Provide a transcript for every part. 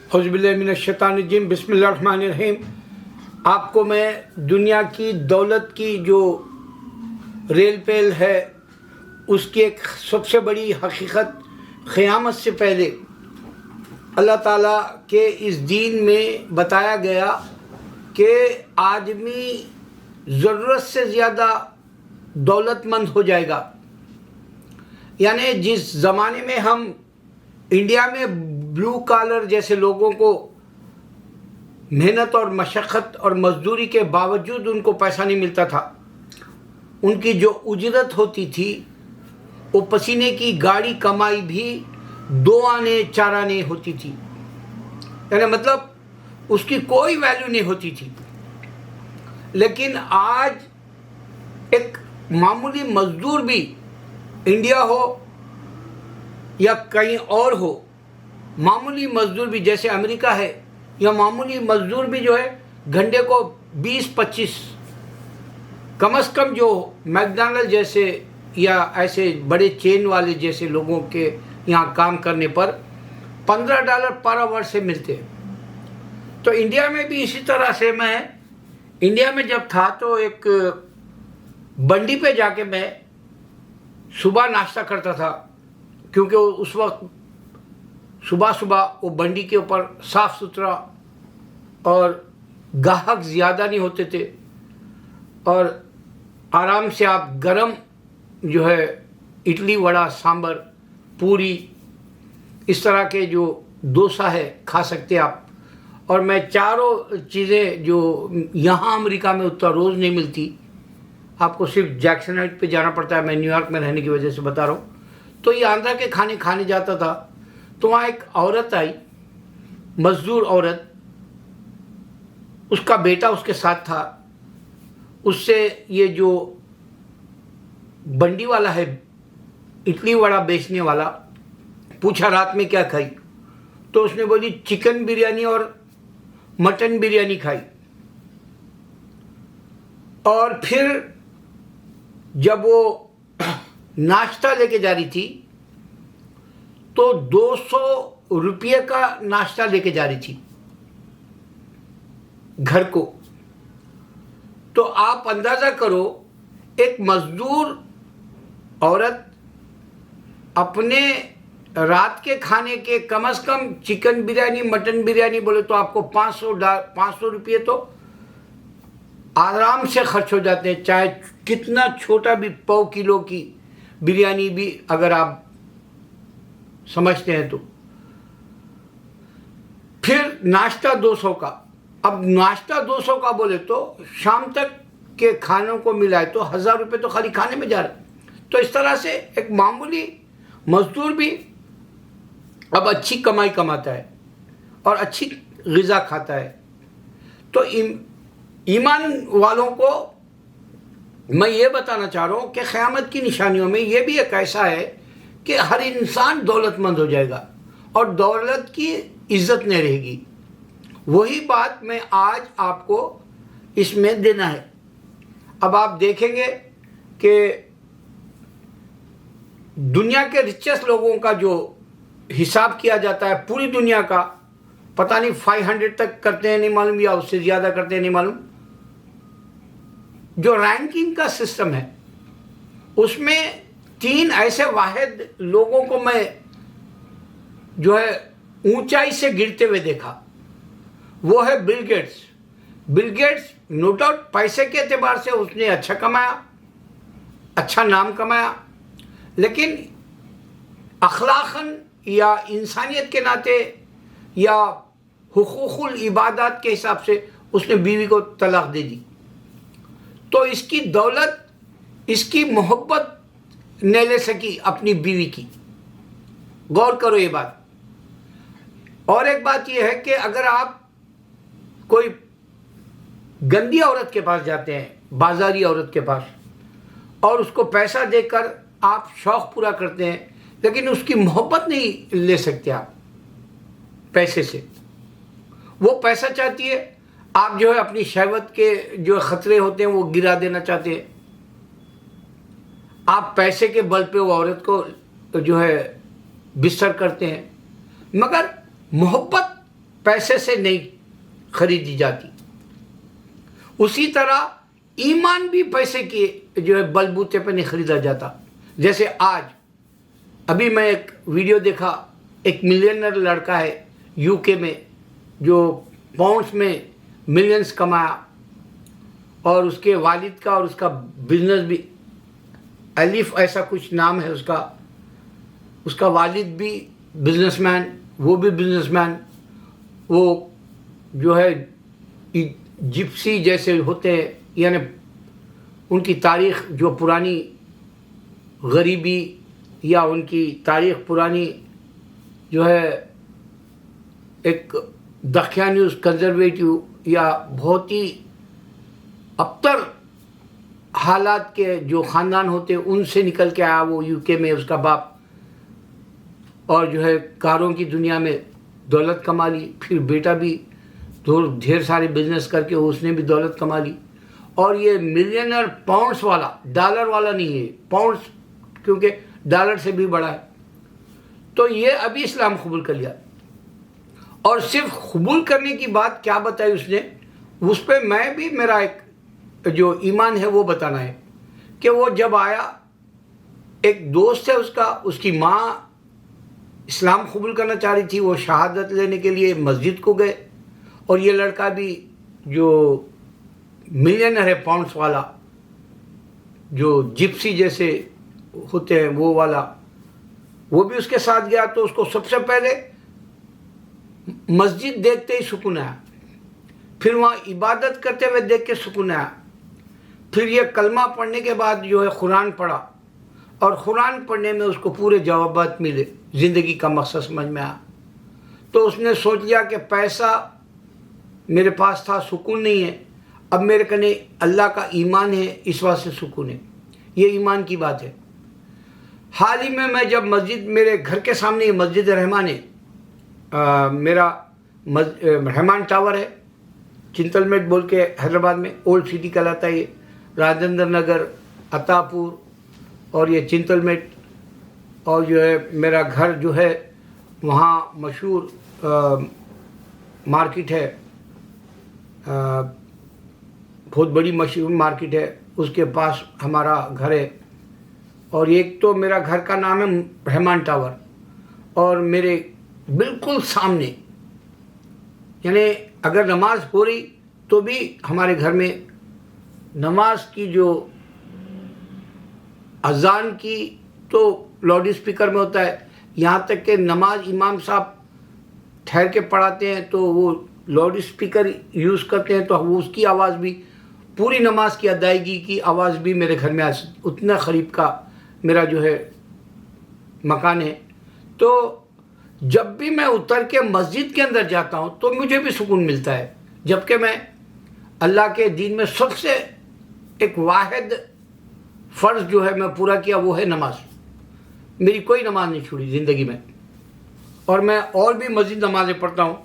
औज़ुबिल्लाहिमिनश्शैतानिर्रजीम बिस्मिल्लाहिर्रहमानिर्रहीम। आपको मैं दुनिया की दौलत की जो रेल पेल है उसकी एक सबसे बड़ी हकीकत क़यामत से पहले अल्लाह ताला के इस दीन में बताया गया कि आदमी ज़रूरत से ज़्यादा दौलतमंद हो जाएगा। यानी जिस ज़माने में हम इंडिया में ब्लू कॉलर जैसे लोगों को मेहनत और मशक्क़त और मजदूरी के बावजूद उनको पैसा नहीं मिलता था, उनकी जो उजरत होती थी वो पसीने की गाड़ी कमाई भी 2 आने 4 आने होती थी, यानी मतलब उसकी कोई वैल्यू नहीं होती थी। लेकिन आज एक मामूली मजदूर भी, इंडिया हो या कहीं और हो, मामूली मजदूर भी जैसे अमेरिका है, या मामूली मजदूर भी जो है घंटे को 20-25, कम से कम जो मैकडॉनल्ड जैसे या ऐसे बड़े चेन वाले जैसे लोगों के यहाँ काम करने पर $15 पर आवर से मिलते हैं। तो इंडिया में भी इसी तरह से, मैं इंडिया में जब था तो एक बंडी पे जाके मैं सुबह नाश्ता करता था, क्योंकि उस वक्त सुबह सुबह वो बंडी के ऊपर साफ़ सुथरा और ग्राहक ज़्यादा नहीं होते थे और आराम से आप गरम जो है इडली वड़ा सांभर पूरी इस तरह के जो डोसा है खा सकते आप। और मैं चारों चीज़ें जो यहाँ अमेरिका में उतना रोज़ नहीं मिलती, आपको सिर्फ जैक्सन हाइट पे जाना पड़ता है, मैं न्यूयॉर्क में रहने की वजह से बता रहा हूँ। तो ये आंध्रा के खाने खाने जाता था, तो वहाँ एक औरत आई, मजदूर औरत, उसका बेटा उसके साथ था। उससे ये जो बंडी वाला है, इडली वड़ा बेचने वाला, पूछा रात में क्या खाई, तो उसने बोली चिकन बिरयानी और मटन बिरयानी खाई। और फिर जब वो नाश्ता लेके जा रही थी तो 200 रुपये का नाश्ता लेके जा रही थी घर को। तो आप अंदाज़ा करो, एक मजदूर औरत अपने रात के खाने के कम से कम चिकन बिरयानी मटन बिरयानी बोले तो आपको 500 रुपये तो आराम से खर्च हो जाते हैं, चाहे कितना छोटा भी 1/4 किलो की बिरयानी भी अगर आप समझते हैं तो। फिर नाश्ता 200 का, अब नाश्ता 200 का बोले तो शाम तक के खानों को मिलाए तो 1000 रुपये तो खाली खाने में जा रहे। तो इस तरह से एक मामूली मजदूर भी अब अच्छी कमाई कमाता है और अच्छी ग़िज़ा खाता है। तो ईमान वालों को मैं ये बताना चाह रहा हूँ कि क़यामत की निशानियों में ये भी एक ऐसा है कि हर इंसान दौलतमंद हो जाएगा और दौलत की इज़्ज़त नहीं रहेगी। वही बात मैं आज आपको इसमें देना है। अब आप देखेंगे कि दुनिया के रिचेस्ट लोगों का जो हिसाब किया जाता है पूरी दुनिया का, पता नहीं 500 तक करते हैं नहीं मालूम, या उससे ज़्यादा करते हैं नहीं मालूम। जो रैंकिंग का सिस्टम है उसमें 3 ऐसे वाहिद लोगों को मैं जो है ऊंचाई से गिरते हुए देखा। वो है Bill Gates. Bill Gates no doubt पैसे के एतबार से उसने अच्छा कमाया, अच्छा नाम कमाया, लेकिन अखलाकन या इंसानियत के नाते या हुकूकुल इबादत के हिसाब से उसने बीवी को तलाक दे दी। तो इसकी दौलत, इसकी मोहब्बत नहीं ले सकी अपनी बीवी की। गौर करो ये बात। और एक बात यह है कि अगर आप कोई गंदी औरत के पास जाते हैं, बाजारी औरत के पास, और उसको पैसा देकर आप शौक़ पूरा करते हैं, लेकिन उसकी मोहब्बत नहीं ले सकते आप पैसे से। वो पैसा चाहती है, आप जो है अपनी शहवत के जो ख़तरे होते हैं वो गिरा देना चाहते हैं। आप पैसे के बल पे वो औरत को जो है बिस्तर करते हैं, मगर मोहब्बत पैसे से नहीं खरीदी जाती। उसी तरह ईमान भी पैसे के जो है बलबूते पर नहीं खरीदा जाता। जैसे आज अभी मैं एक वीडियो देखा, एक मिलियनर लड़का है यूके में जो पाउंड्स में मिलियंस कमाया, और उसके वालिद का और उसका बिजनेस भी, अलीफ ऐसा कुछ नाम है उसका वालिद भी बिजनेसमैन, वो भी बिजनेसमैन। वो जो है जिप्सी जैसे होते हैं, यानी उनकी तारीख़ जो पुरानी गरीबी या उनकी तारीख़ पुरानी जो है एक दखियानी कंजर्वेटिव या बहुत ही अबतर हालात के जो ख़ानदान होते हैं उनसे निकल के आया वो यूके में, उसका बाप, और जो है कारों की दुनिया में दौलत कमा ली। फिर बेटा भी ढेर सारे बिजनेस करके उसने भी दौलत कमा ली। और ये मिलियनर पाउंड्स वाला, डॉलर वाला नहीं है, पाउंड्स, क्योंकि डॉलर से भी बड़ा है। तो ये अभी इस्लाम कबूल कर लिया, और सिर्फ कबूल करने की बात क्या बताई उसने, उस पर मैं भी मेरा एक जो ईमान है वो बताना है कि वो जब आया, एक दोस्त है उसका, उसकी माँ इस्लाम कबूल करना चाह रही थी, वो शहादत लेने के लिए मस्जिद को गए, और ये लड़का भी जो मिलियनर है पाउंड्स वाला, जो जिप्सी जैसे होते हैं वो वाला, वो भी उसके साथ गया। तो उसको सबसे पहले मस्जिद देखते ही सुकून आया, फिर वहाँ इबादत करते हुए देख के सुकून आया, फिर ये कलमा पढ़ने के बाद जो है कुरान पढ़ा, और कुरान पढ़ने में उसको पूरे जवाबात मिले, ज़िंदगी का मकसद समझ में आया। तो उसने सोच लिया कि पैसा मेरे पास था, सुकून नहीं है, अब मेरे कने अल्लाह का ईमान है, इस वास्ते सुकून है। ये ईमान की बात है। हाल ही में मैं जब मस्जिद, मेरे घर के सामने मस्जिद रहमान है, मेरा रहमान टावर है, चिंतलमेट बोल के हैदराबाद में, ओल्ड सिटी कहलाता है ये, राजेंद्र नगर, अतापुर और ये चिंतलमेट, और जो है मेरा घर जो है वहाँ मशहूर मार्केट है, बहुत बड़ी मशहूर मार्केट है, उसके पास हमारा घर है। और एक तो मेरा घर का नाम है रहमान टावर, और मेरे बिल्कुल सामने, यानी अगर नमाज हो रही तो भी हमारे घर में नमाज की जो अजान की तो लाउड स्पीकर में होता है, यहाँ तक कि नमाज इमाम साहब ठहर के पढ़ाते हैं तो वो लाउड स्पीकर यूज़ करते हैं, तो वो उसकी आवाज़ भी, पूरी नमाज की अदायगी की आवाज़ भी मेरे घर में आज उतना करीब का मेरा जो है मकान है। तो जब भी मैं उतर के मस्जिद के अंदर जाता हूँ तो मुझे भी सुकून मिलता है, जबकि मैं अल्लाह के दीन में सबसे एक वाहिद फ़र्ज़ जो है मैं पूरा किया वो है नमाज। मेरी कोई नमाज नहीं छूटी ज़िंदगी में, और मैं और भी मस्जिद नमाज़ें पढ़ता हूँ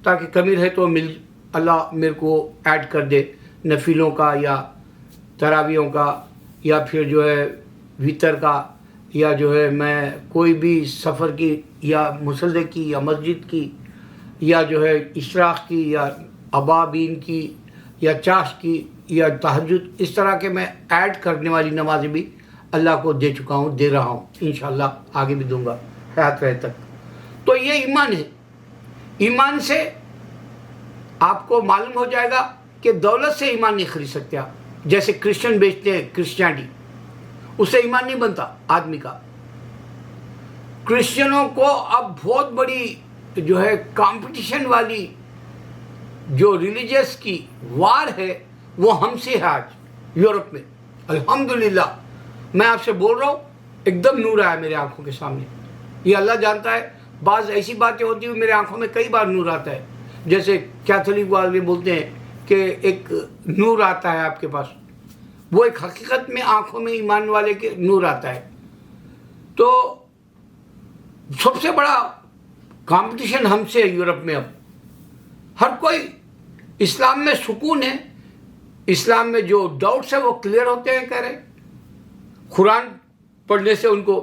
ताकि कमी रहे तो अल्लाह मेरे को ऐड कर दे, नफिलों का या तरावियों का, या फिर जो है वितर का, या जो है मैं कोई भी सफ़र की या मुसल्ले की या मस्जिद की या जो है इशराक़ की या अबाबीन की या चाश की या तहज्जुद, इस तरह के मैं ऐड करने वाली नमाज़ें भी अल्लाह को दे चुका हूँ, दे रहा हूँ, इंशाअल्लाह आगे भी दूंगा हयात रहे तक। तो ये ईमान है। ईमान से आपको मालूम हो जाएगा कि दौलत से ईमान नहीं खरीद सकते आप। जैसे क्रिश्चियन बेचते हैं क्रिश्चियनिटी, उससे ईमान नहीं बनता आदमी का। क्रिश्चियनों को अब बहुत बड़ी जो है कंपटीशन वाली जो रिलीजियस की वार है वो हमसे है आज यूरोप में। अल्हम्दुलिल्लाह मैं आपसे बोल रहा हूँ, एकदम नूर आया मेरे आंखों के सामने। ये अल्लाह जानता है, बाज़ ऐसी बातें होती हुई मेरे आंखों में कई बार नूर आता है। जैसे कैथोलिक वाले बोलते हैं कि एक नूर आता है आपके पास, वो एक हकीकत में आंखों में ईमान वाले के नूर आता है। तो सबसे बड़ा कंपटीशन हमसे है यूरोप में। अब हर कोई, इस्लाम में सुकून है, इस्लाम में जो डाउट्स है वो क्लियर होते हैं। कह रहे कुरान पढ़ने से उनको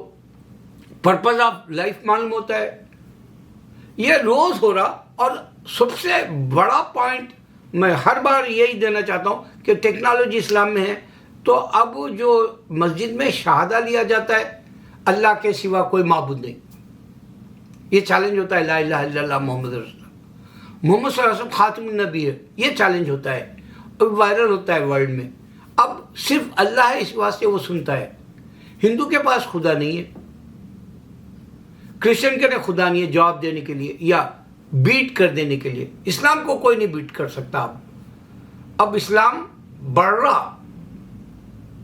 पर्पज़ ऑफ लाइफ मालूम होता है। ये रोज़ हो रहा और सबसे बड़ा पॉइंट मैं हर बार यही देना चाहता हूँ कि टेक्नोलॉजी इस्लाम में है, तो अब जो मस्जिद में शहादा लिया जाता है, अल्लाह के सिवा कोई माबूद नहीं, ये चैलेंज होता है, ला इलाहा इल्लल्लाह मोहम्मद रसूलुल्लाह, मोहम्मद सल्लल्लाहु अलैहि वसल्लम खातिमुन नबी है, ये चैलेंज होता है, अब वायरल होता है वर्ल्ड में। अब सिर्फ अल्लाह है, इस वास्ते वो सुनता है। हिंदू के पास खुदा नहीं है, क्रिश्चियन के ने खुदा नहीं है जवाब देने के लिए या बीट कर देने के लिए। इस्लाम को कोई नहीं बीट कर सकता। अब इस्लाम बढ़ रहा,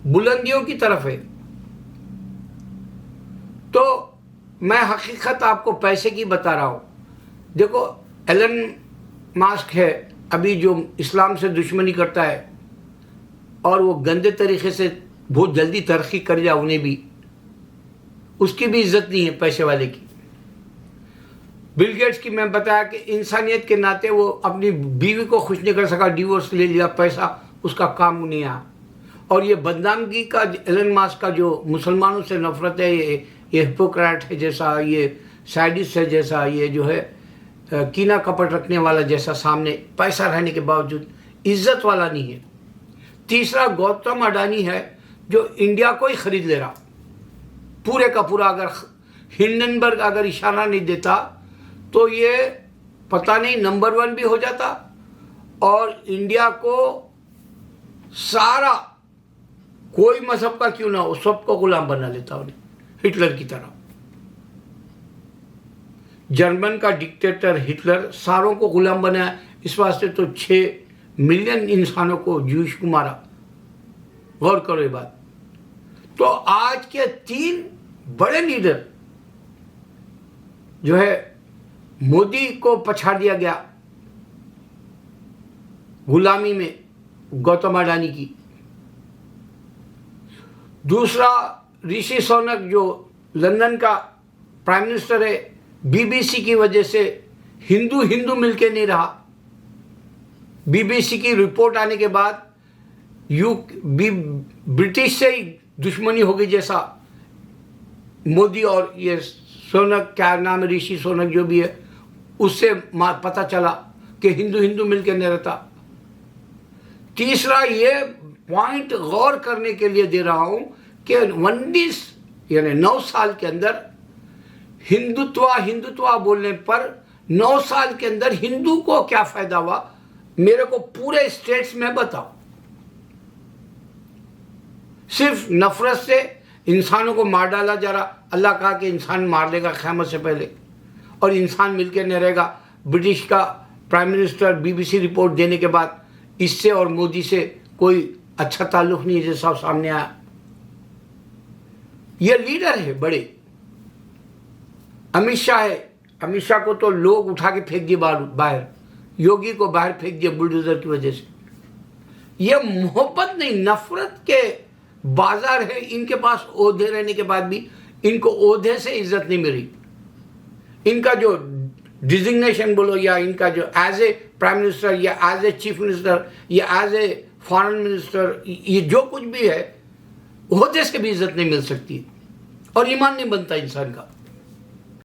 बुलंदियों की तरफ है। तो मैं हकीकत आपको पैसे की बता रहा हूं। देखो, एलन मास्क है अभी जो इस्लाम से दुश्मनी करता है और वो गंदे तरीके से बहुत जल्दी तरक्की कर जाए, उन्हें भी, उसकी भी इज्जत नहीं है पैसे वाले की। बिल गेट्स की मैं बताया कि इंसानियत के नाते वो अपनी बीवी को खुश नहीं कर सका, डिवोर्स ले लिया, पैसा उसका काम नहीं आया। और ये बदनामगी का एलन मास्क का जो मुसलमानों से नफरत है, ये हिपोक्रेट है जैसा, ये साइडिस्ट है जैसा, ये जो है कीना कपट रखने वाला जैसा, सामने पैसा रहने के बावजूद इज्जत वाला नहीं है। तीसरा गौतम अडानी है जो इंडिया को ही खरीद ले रहा पूरे का पूरा। अगर हिंडनबर्ग अगर इशारा नहीं देता तो ये पता नहीं नंबर 1 भी हो जाता और इंडिया को सारा, कोई मजहब का क्यों ना हो, सबको गुलाम बना लेता उन्हें, हिटलर की तरह। जर्मन का डिक्टेटर हिटलर सारों को गुलाम बनाया, इस वास्ते तो 6 मिलियन इंसानों को जूश को मारा। गौर करो ये बात। तो आज के 3 बड़े लीडर जो है, मोदी को पछाड़ दिया गया गुलामी में, गौतम अडानी की। दूसरा ऋषि सोनक जो लंदन का प्राइम मिनिस्टर है, बीबीसी की वजह से हिंदू मिलके नहीं रहा। बीबीसी की रिपोर्ट आने के बाद ब्रिटिश से ही दुश्मनी हो गई जैसा। मोदी और ये सोनक, क्या नाम है, ऋषि सोनक जो भी है, उससे पता चला कि हिंदू मिलकर नहीं रहता। तीसरा ये पॉइंट गौर करने के लिए दे रहा हूं कि 19 यानी 9 साल के अंदर हिंदुत्व बोलने पर 9 साल के अंदर हिंदू को क्या फायदा हुआ, मेरे को पूरे स्टेट्स में बताओ। सिर्फ नफरत से इंसानों को मार डाला जा रहा। अल्लाह कहा कि इंसान मार लेगा क़यामत से पहले, और इंसान मिलकर नहीं रहेगा। ब्रिटिश का प्राइम मिनिस्टर बीबीसी रिपोर्ट देने के बाद इससे और मोदी से कोई अच्छा ताल्लुक नहीं है जैसा सामने आया। ये लीडर है बड़े, अमित शाह है। अमित शाह को तो लोग उठा के फेंक दिए बाहर, योगी को बाहर फेंक दिया बुलडोजर की वजह से। ये मोहब्बत नहीं, नफरत के बाजार है इनके पास। ओहदे रहने के बाद भी इनको ओहदे से इज्जत नहीं मिली। इनका जो डिजिग्नेशन बोलो, या इनका जो एज ए प्राइम मिनिस्टर या एज ए चीफ मिनिस्टर या एज ए फॉरेन मिनिस्टर, ये जो कुछ भी है, ओहदे से भी इज्जत नहीं मिल सकती और ईमान नहीं बनता इंसान का।